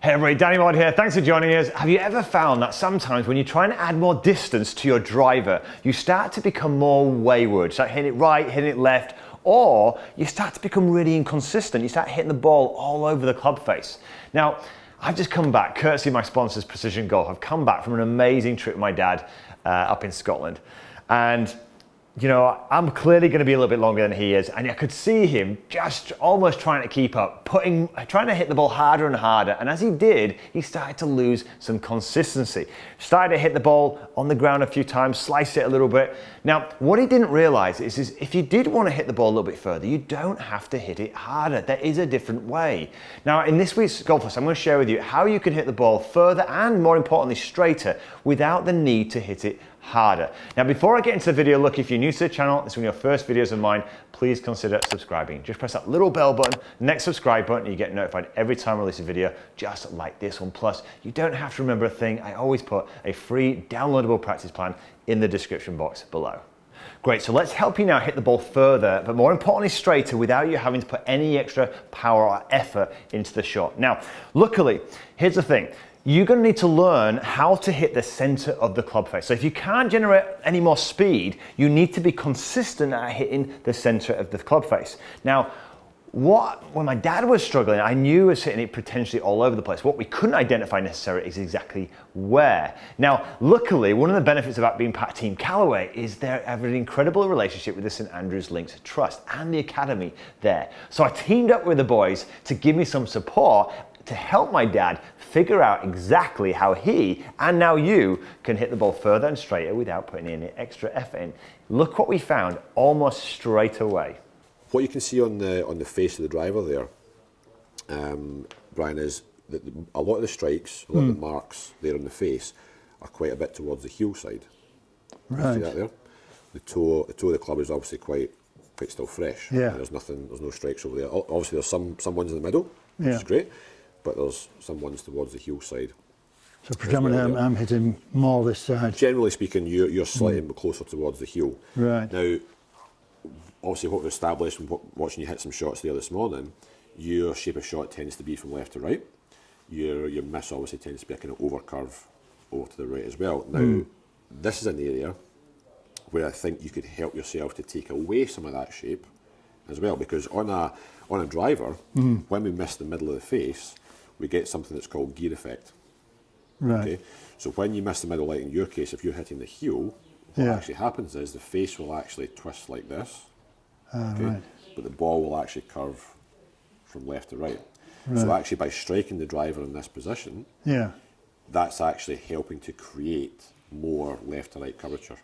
Hey everybody, Danny Maude here. Thanks for joining us. Have you ever found that sometimes when you're trying to add more distance to your driver, you start to become more wayward, start hitting it right, hitting it left, or you start to become really inconsistent. You start hitting the ball all over the club face. Now, I've just come back, courtesy of my sponsors, Precision Golf. I've come back from an amazing trip with my dad up in Scotland. And you know, I'm clearly going to be a little bit longer than he is, and I could see him just almost trying to keep up, trying to hit the ball harder and harder, and as he did, he started to lose some consistency. Started to hit the ball on the ground a few times, slice it a little bit. Now, what he didn't realize is if you did want to hit the ball a little bit further, you don't have to hit it harder. There is a different way. Now, in this week's Golf Lesson, I'm going to share with you how you can hit the ball further and, more importantly, straighter without the need to hit it harder. Now, before I get into the video, look, if you're new to the channel, this is one of your first videos of mine, please consider subscribing. Just press that little bell button, next subscribe button, and you get notified every time I release a video, just like this one. Plus, you don't have to remember a thing. I always put a free downloadable practice plan in the description box below. Great, so let's help you now hit the ball further, but more importantly, straighter without you having to put any extra power or effort into the shot. Now, luckily, here's the thing. You're going to need to learn how to hit the center of the club face. So if you can't generate any more speed, you need to be consistent at hitting the center of the club face. Now, when my dad was struggling, I knew he was hitting it potentially all over the place. What we couldn't identify necessarily is exactly where. Now, luckily, one of the benefits about being part of Team Callaway is they have an incredible relationship with the St Andrews Links Trust and the academy there. So I teamed up with the boys to give me some support to help my dad figure out exactly how he, and now you, can hit the ball further and straighter without putting any extra effort in. Look what we found almost straight away. What you can see on the face of the driver there, Brian, is that a lot of the strikes, a lot of the marks there on the face are quite a bit towards the heel side. Right. See that there? The toe of the club is obviously quite still fresh. Yeah. There's no strikes over there. Obviously there's some ones in the middle, which Yeah. is great, but there's some ones towards the heel side. So predominantly I'm hitting more this side. Generally speaking, you're slightly closer towards the heel. Right. Now, obviously what we've established and watching you hit some shots there this morning, your shape of shot tends to be from left to right. Your miss obviously tends to be a kind of over curve over to the right as well. Now, this is an area where I think you could help yourself to take away some of that shape as well, because on a driver, when we miss the middle of the face, we get something that's called gear effect. Right. Okay? So when you miss the middle, like in your case, if you're hitting the heel, what actually happens is the face will actually twist like this, okay? Right. But the ball will actually curve from left to right. So actually by striking the driver in this position, Yeah. that's actually helping to create more left to right curvature.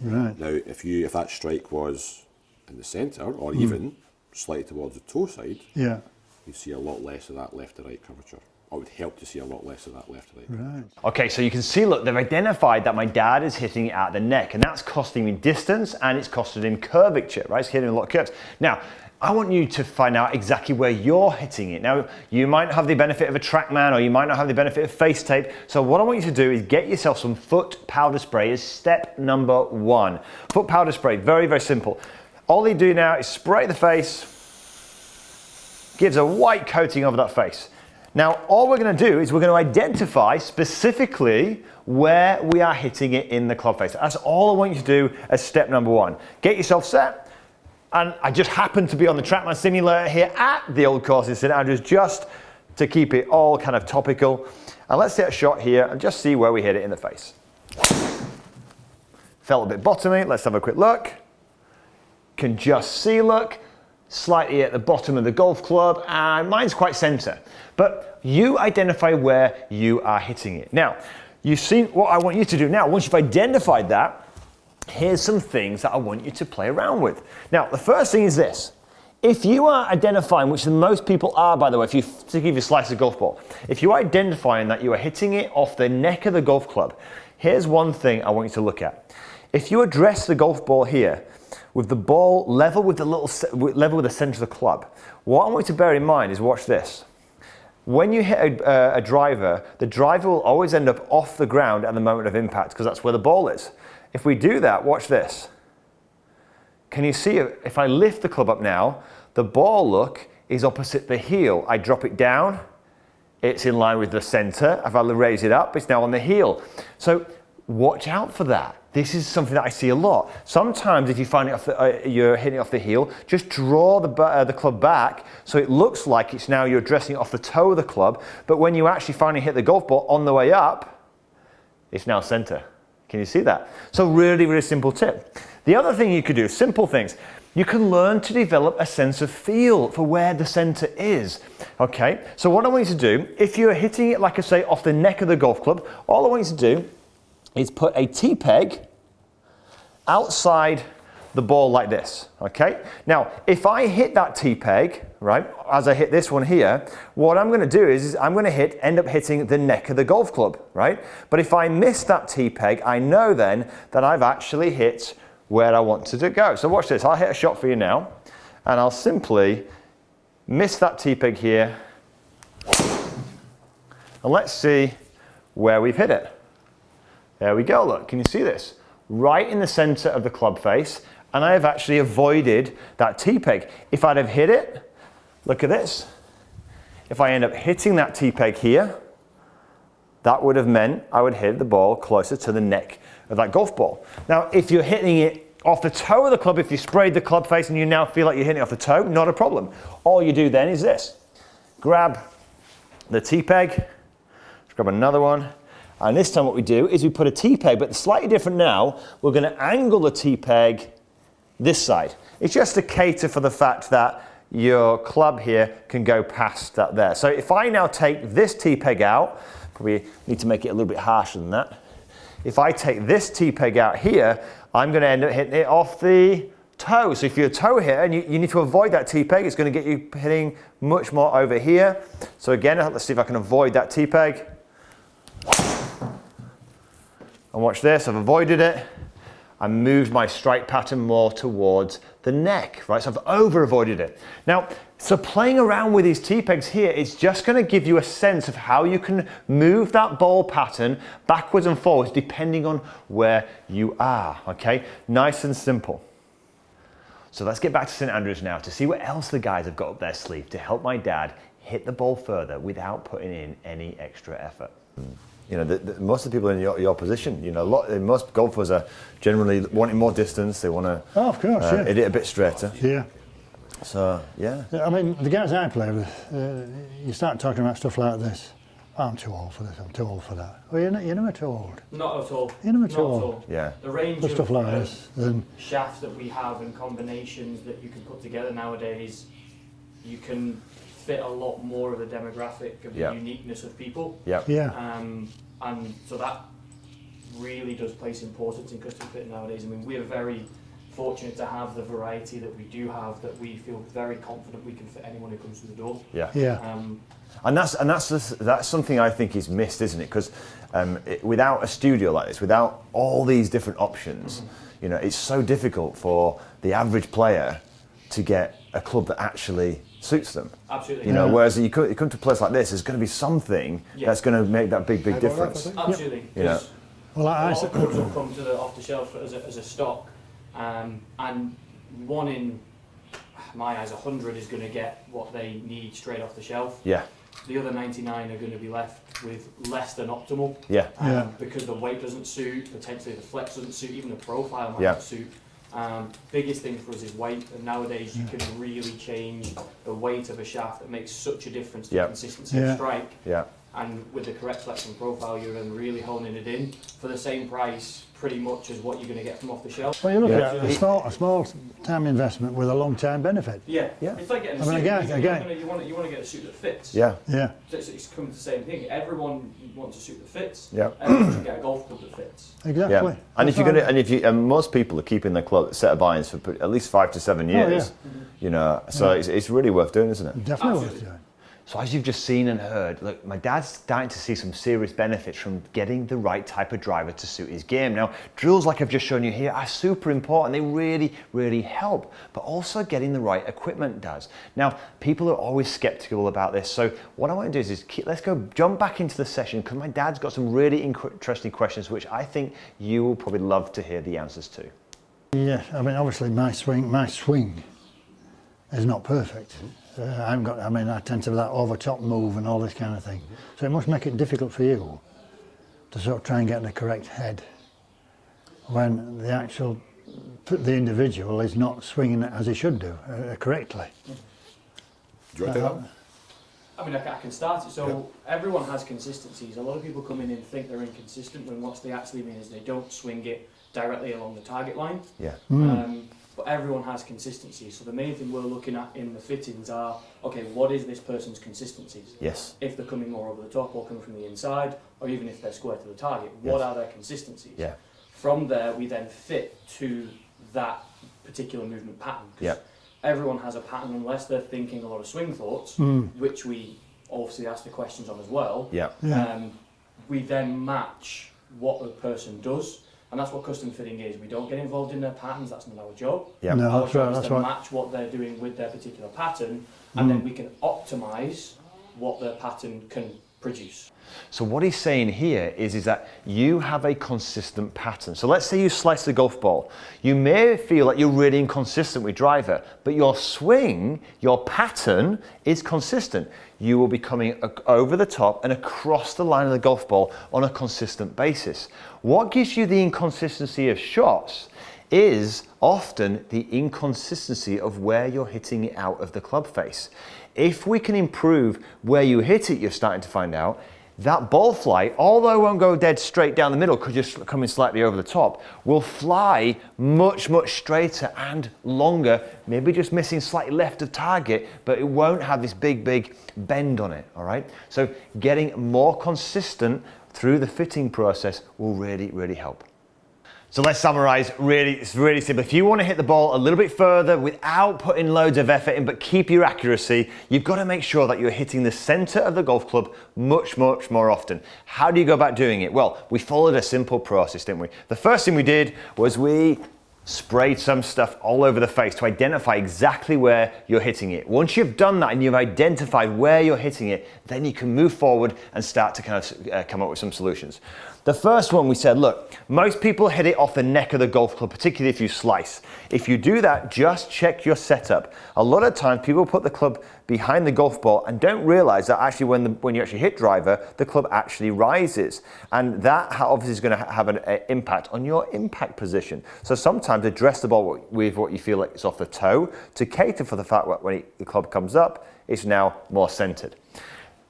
Right. Now, if that strike was in the centre, or even slightly towards the toe side, Yeah. you'd see a lot less of that left to right curvature. Or it would help to see a lot less of that left to right. Right. Okay, so you can see, look, they've identified that my dad is hitting it at the neck, and that's costing me distance and it's costing him curvature, right? It's hitting a lot of curves. Now, I want you to find out exactly where you're hitting it. Now, you might have the benefit of a TrackMan, or you might not have the benefit of face tape. So what I want you to do is get yourself some foot powder spray as step number one. Foot powder spray, very, very simple. All you do now is spray the face, gives a white coating over that face. Now, all we're going to do is we're going to identify specifically where we are hitting it in the club face. That's all I want you to do as step number one. Get yourself set. And I just happen to be on the TrackMan simulator here at the old course in St Andrews, just to keep it all kind of topical. And let's hit a shot here and just see where we hit it in the face. Felt a bit bottomy. Let's have a quick look. Can just see, look, slightly at the bottom of the golf club, and mine's quite center. But you identify where you are hitting it. Now, you've seen what I want you to do now. Once you've identified that, here's some things that I want you to play around with. Now, the first thing is this. If you are identifying, which most people are, by the way, to give you a slice of golf ball, if you're identifying that you are hitting it off the neck of the golf club, here's one thing I want you to look at. If you address the golf ball here, with the ball level with the center of the club, what I want you to bear in mind is, watch this. When you hit a driver, the driver will always end up off the ground at the moment of impact, because that's where the ball is. If we do that, watch this. Can you see, if I lift the club up now, the ball, look, is opposite the heel. I drop it down, it's in line with the center. If I raise it up, it's now on the heel. So watch out for that. This is something that I see a lot. Sometimes if you find it you're hitting it off the heel, just draw the club back so it looks like it's now you're addressing it off the toe of the club, but when you actually finally hit the golf ball on the way up, it's now center. Can you see that? So really, really simple tip. The other thing you could do, simple things, you can learn to develop a sense of feel for where the center is. Okay, so what I want you to do, if you're hitting it, like I say, off the neck of the golf club, all I want you to do is put a T-peg outside the ball like this, okay? Now, if I hit that T-peg, right, as I hit this one here, what I'm gonna do is I'm gonna end up hitting the neck of the golf club, right? But if I miss that T-peg, I know then that I've actually hit where I wanted to go. So watch this, I'll hit a shot for you now, and I'll simply miss that T-peg here, and let's see where we've hit it. There we go, look, can you see this? Right in the center of the club face, and I have actually avoided that T-peg. If I'd have hit it, look at this. If I end up hitting that T-peg here, that would have meant I would hit the ball closer to the neck of that golf ball. Now, if you're hitting it off the toe of the club, if you sprayed the club face and you now feel like you're hitting it off the toe, not a problem. All you do then is this. Grab the T-peg, let's grab another one, and this time what we do is we put a T-peg, but slightly different now. We're going to angle the T-peg this side. It's just to cater for the fact that your club here can go past that there. So if I now take this T-peg out, probably need to make it a little bit harsher than that. If I take this T-peg out here, I'm going to end up hitting it off the toe. So if you're a toe hitter and you need to avoid that T-peg, it's going to get you hitting much more over here. So again, let's see if I can avoid that T-peg. And watch this, I've avoided it. I moved my strike pattern more towards the neck, right? So I've over avoided it. Now, so playing around with these T-pegs here, it's just gonna give you a sense of how you can move that ball pattern backwards and forwards depending on where you are, okay? Nice and simple. So let's get back to St Andrews now to see what else the guys have got up their sleeve to help my dad hit the ball further without putting in any extra effort. You know, most of the people in your position, you know, most golfers are generally wanting more distance. They want to hit it a bit straighter. Yeah. So, yeah. I mean, the guys I play with, you start talking about stuff like this. Oh, I'm too old for this, I'm too old for that. Well, you're never too old. Not at all. You're never too old. All. Yeah. The range of stuff like this, then shafts that we have and combinations that you can put together nowadays, you can fit a lot more of the demographic of the uniqueness of people. Yeah. And so that really does place importance in custom fitting nowadays. I mean, we're very fortunate to have the variety that we do have, that we feel very confident we can fit anyone who comes through the door. Yeah. Yeah. And that's something I think is missed, isn't it? Because without a studio like this, without all these different options, you know, it's so difficult for the average player to get a club that actually suits them. Absolutely. You know, whereas you come to a place like this, there's going to be something that's going to make that big difference. Absolutely. You know? Well, a lot of clubs will come to the off the shelf as a stock, and one in my eyes, 100 is going to get what they need straight off the shelf. Yeah. The other 99 are going to be left with less than optimal. Yeah. Because the weight doesn't suit, potentially the flex doesn't suit, even the profile might not suit. Biggest thing for us is weight, and nowadays you can really change the weight of a shaft that makes such a difference to the consistency of strike. Yeah. And with the correct flex and profile, you're then really honing it in for the same price, pretty much as what you're going to get from off the shelf. Well, you look at it, a small time investment with a long time benefit. Yeah. It's like getting a suit. You want to get a suit that fits. Yeah. So it's coming to the same thing. Everyone wants a suit that fits. Yeah. Everyone should get a golf club that fits. Exactly. Yeah. And most people are keeping their set of irons for at least 5 to 7 years. You know, so it's really worth doing, isn't it? Definitely worth doing. So as you've just seen and heard, look, my dad's starting to see some serious benefits from getting the right type of driver to suit his game. Now, drills like I've just shown you here are super important. They really, really help, but also getting the right equipment does. Now, people are always skeptical about this. So what I want to do is let's jump back into the session, because my dad's got some really interesting questions, which I think you will probably love to hear the answers to. Yeah, I mean, obviously my swing is not perfect. I tend to have that over top move and all this kind of thing. So it must make it difficult for you to sort of try and get the correct head when the individual is not swinging it as he should do correctly. Do you want to take that? I mean, I can start it. So everyone has consistencies. A lot of people come in and think they're inconsistent when what they actually mean is they don't swing it directly along the target line. Yeah. But everyone has consistencies. So the main thing we're looking at in the fittings are, okay, what is this person's consistencies? Yes. If they're coming more over the top or coming from the inside, or even if they're square to the target, what are their consistencies? Yeah. From there, we then fit to that particular movement pattern. Yeah. Everyone has a pattern unless they're thinking a lot of swing thoughts, which we obviously ask the questions on as well. Yeah. We then match what the person does, and that's what custom fitting is. We don't get involved in their patterns, that's not our job. Yeah. No, Our that's job right, is that's to right. match what they're doing with their particular pattern, and then we can optimise what their pattern can produce. So what he's saying here is that you have a consistent pattern. So let's say you slice the golf ball. You may feel like you're really inconsistent with driver, but your swing, your pattern is consistent. You will be coming over the top and across the line of the golf ball on a consistent basis. What gives you the inconsistency of shots is often the inconsistency of where you're hitting it out of the club face. If we can improve where you hit it, you're starting to find out, that ball flight, although it won't go dead straight down the middle because you're coming slightly over the top, will fly much, much straighter and longer, maybe just missing slightly left of target, but it won't have this big, big bend on it, all right? So getting more consistent through the fitting process will really, really help. So let's summarize, it's really simple. If you want to hit the ball a little bit further without putting loads of effort in, but keep your accuracy, you've got to make sure that you're hitting the center of the golf club much, much more often. How do you go about doing it? Well, we followed a simple process, didn't we? The first thing we did was we sprayed some stuff all over the face to identify exactly where you're hitting it. Once you've done that and you've identified where you're hitting it, then you can move forward and start to kind of come up with some solutions. The first one we said, look, most people hit it off the neck of the golf club, particularly if you slice. If you do that, just check your setup. A lot of times people put the club behind the golf ball and don't realize that actually when you actually hit driver, the club actually rises. And that obviously is going to have an impact on your impact position. So sometimes address the ball with what you feel like it's off the toe to cater for the fact that when the club comes up, it's now more centered.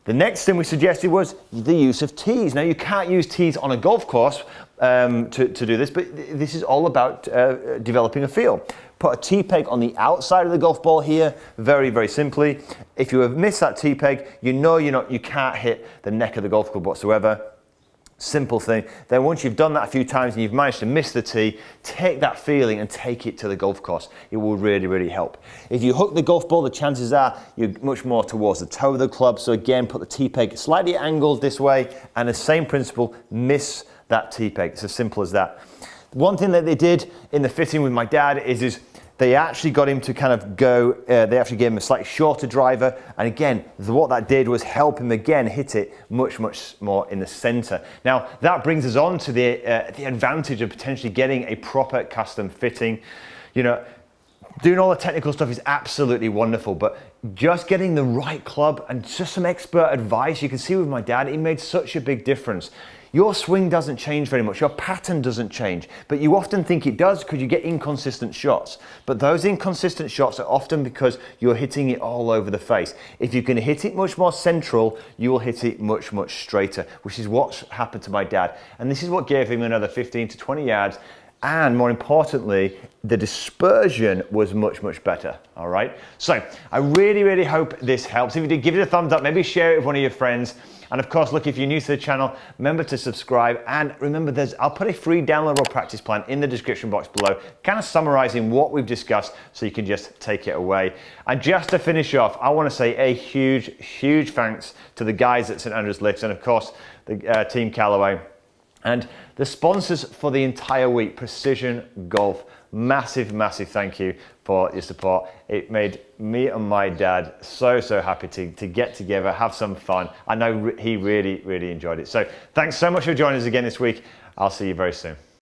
The next thing we suggested was the use of tees. Now you can't use tees on a golf course to do this, but this is all about developing a feel. Put a tee peg on the outside of the golf ball here, very, very simply. If you have missed that tee peg, you can't hit the neck of the golf club whatsoever. Simple thing. Then once you've done that a few times and you've managed to miss the tee, take that feeling and take it to the golf course. It will really, really help. If you hook the golf ball, the chances are you're much more towards the toe of the club. So again, put the tee peg slightly angled this way, and the same principle, miss that tee peg. It's as simple as that. One thing that they did in the fitting with my dad is they actually got him to kind of go, they actually gave him a slightly shorter driver. And again, what that did was help him again hit it much, much more in the center. Now, that brings us on to the advantage of potentially getting a proper custom fitting. You know, doing all the technical stuff is absolutely wonderful, but just getting the right club and just some expert advice, you can see with my dad, it made such a big difference. Your swing doesn't change very much, your pattern doesn't change, but you often think it does because you get inconsistent shots. But those inconsistent shots are often because you're hitting it all over the face. If you can hit it much more central, you will hit it much, much straighter, which is what's happened to my dad. And this is what gave him another 15 to 20 yards. And more importantly, the dispersion was much, much better, all right? So I really, really hope this helps. If you did, give it a thumbs up, maybe share it with one of your friends. And of course, look, if you're new to the channel, remember to subscribe. And remember, I'll put a free downloadable practice plan in the description box below, kind of summarizing what we've discussed so you can just take it away. And just to finish off, I want to say a huge, huge thanks to the guys at St Andrews Lifts and of course, the Team Callaway. And the sponsors for the entire week, Precision Golf. Massive, massive thank you for your support. It made me and my dad so, so happy to get together, have some fun. I know he really, really enjoyed it. So thanks so much for joining us again this week. I'll see you very soon.